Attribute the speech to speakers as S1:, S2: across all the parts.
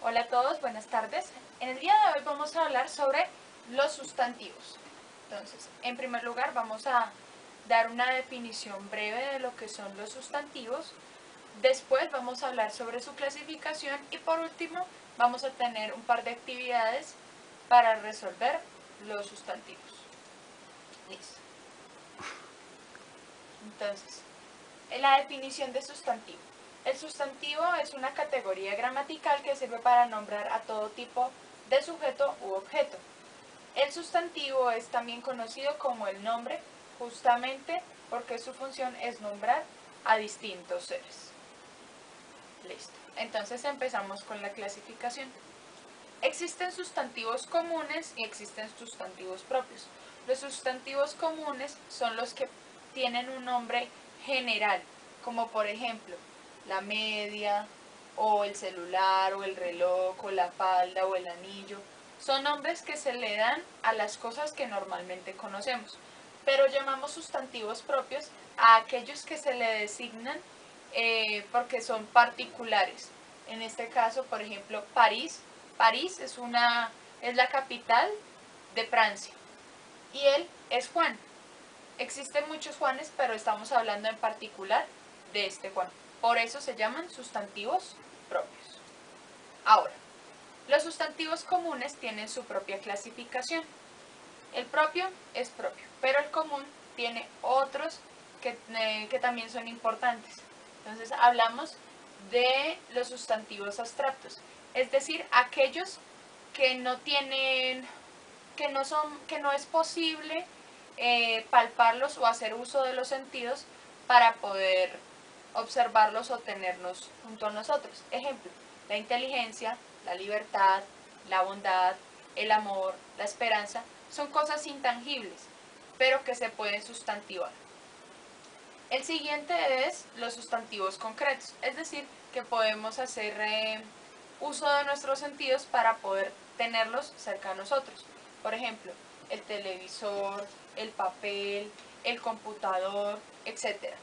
S1: Hola a todos, buenas tardes. En el día de hoy vamos a hablar sobre los sustantivos. Entonces, en primer lugar vamos a dar una definición breve de lo que son los sustantivos. Después vamos a hablar sobre su clasificación y por último vamos a tener un par de actividades para resolver los sustantivos. Listo. Entonces, la definición de sustantivo. El sustantivo es una categoría gramatical que sirve para nombrar a todo tipo de sujeto u objeto. El sustantivo es también conocido como el nombre, justamente porque su función es nombrar a distintos seres. Listo. Entonces empezamos con la clasificación. Existen sustantivos comunes y existen sustantivos propios. Los sustantivos comunes son los que tienen un nombre general, como por ejemplo la media, o el celular, o el reloj, o la falda, o el anillo. Son nombres que se le dan a las cosas que normalmente conocemos, pero llamamos sustantivos propios a aquellos que se le designan porque son particulares. En este caso, por ejemplo, París. París es la capital de Francia y él es Juan. Existen muchos Juanes, pero estamos hablando en particular de este Juan. Por eso se llaman sustantivos propios. Ahora, los sustantivos comunes tienen su propia clasificación. El propio es propio, pero el común tiene otros que también son importantes. Entonces hablamos de los sustantivos abstractos, es decir, aquellos que no tienen, que no es posible palparlos o hacer uso de los sentidos para poder observarlos o tenerlos junto a nosotros. Ejemplo, la inteligencia, la libertad, la bondad, el amor, la esperanza, son cosas intangibles, pero que se pueden sustantivar. El siguiente es los sustantivos concretos, es decir, que podemos hacer uso de nuestros sentidos para poder tenerlos cerca de nosotros. Por ejemplo, el televisor, el papel, el computador, etc.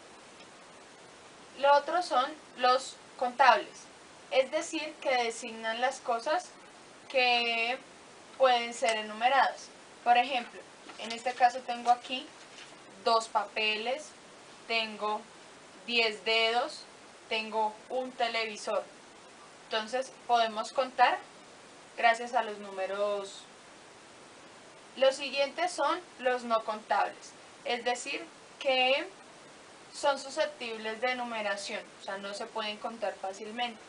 S1: Lo otro son los contables, es decir, que designan las cosas que pueden ser enumeradas. Por ejemplo, en este caso tengo aquí 2 papeles, tengo 10 dedos, tengo un televisor. Entonces podemos contar gracias a los números. Los siguientes son los no contables, es decir, que son susceptibles de enumeración, o sea, no se pueden contar fácilmente,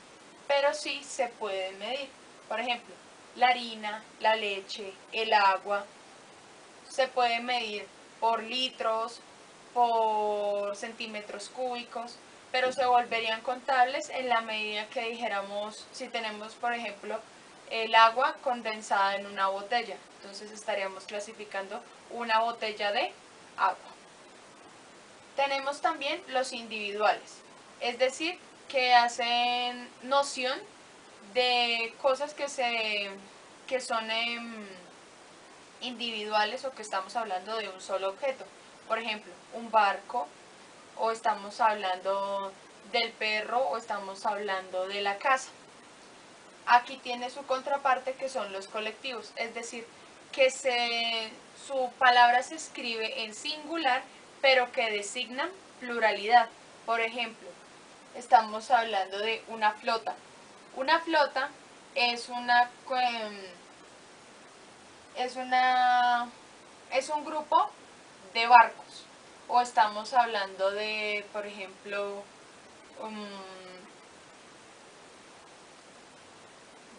S1: pero sí se pueden medir. Por ejemplo, la harina, la leche, el agua, se pueden medir por litros, por centímetros cúbicos, pero se volverían contables en la medida que dijéramos, si tenemos, por ejemplo, el agua condensada en una botella, entonces estaríamos clasificando una botella de agua. Tenemos también los individuales, es decir, que hacen noción de cosas que son individuales o que estamos hablando de un solo objeto. Por ejemplo, un barco, o estamos hablando del perro, o estamos hablando de la casa. Aquí tiene su contraparte, que son los colectivos, es decir, que su palabra se escribe en singular, pero que designan pluralidad. Por ejemplo, estamos hablando de una flota. Una flota es es un grupo de barcos. O estamos hablando de, por ejemplo,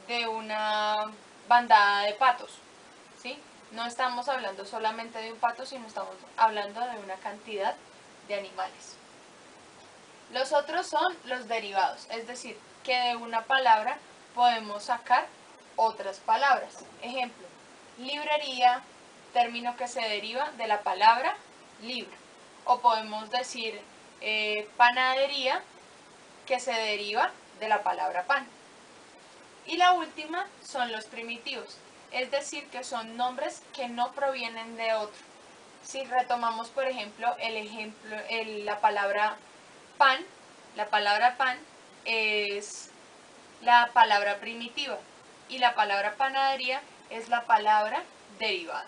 S1: de una bandada de patos, ¿sí? No estamos hablando solamente de un pato, sino estamos hablando de una cantidad de animales. Los otros son los derivados, es decir, que de una palabra podemos sacar otras palabras. Ejemplo, librería, término que se deriva de la palabra libro. O podemos decir panadería, que se deriva de la palabra pan. Y la última son los primitivos, es decir, que son nombres que no provienen de otro. Si retomamos, por ejemplo, la palabra pan es la palabra primitiva y la palabra panadería es la palabra derivada.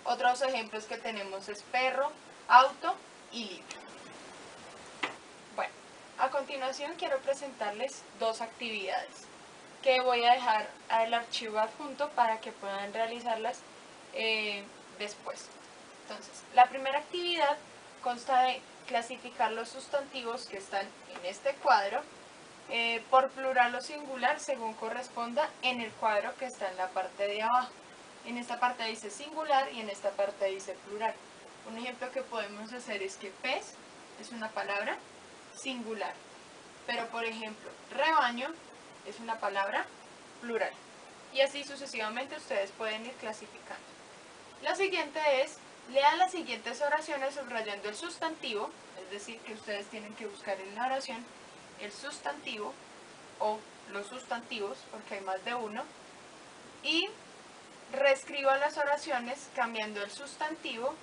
S1: Otros ejemplos que tenemos es perro, auto y libro. Bueno, a continuación quiero presentarles dos actividades que voy a dejar al archivo adjunto para que puedan realizarlas después. Entonces, la primera actividad consta de clasificar los sustantivos que están en este cuadro por plural o singular según corresponda en el cuadro que está en la parte de abajo. En esta parte dice singular y en esta parte dice plural. Un ejemplo que podemos hacer es que pez es una palabra singular, pero por ejemplo rebaño es una palabra plural. Y así sucesivamente ustedes pueden ir clasificando. La siguiente es, lean las siguientes oraciones subrayando el sustantivo, es decir, que ustedes tienen que buscar en la oración el sustantivo o los sustantivos, porque hay más de uno, y reescriban las oraciones cambiando el sustantivo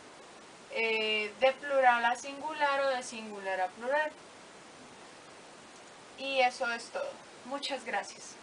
S1: de plural a singular o de singular a plural. Y eso es todo. Muchas gracias.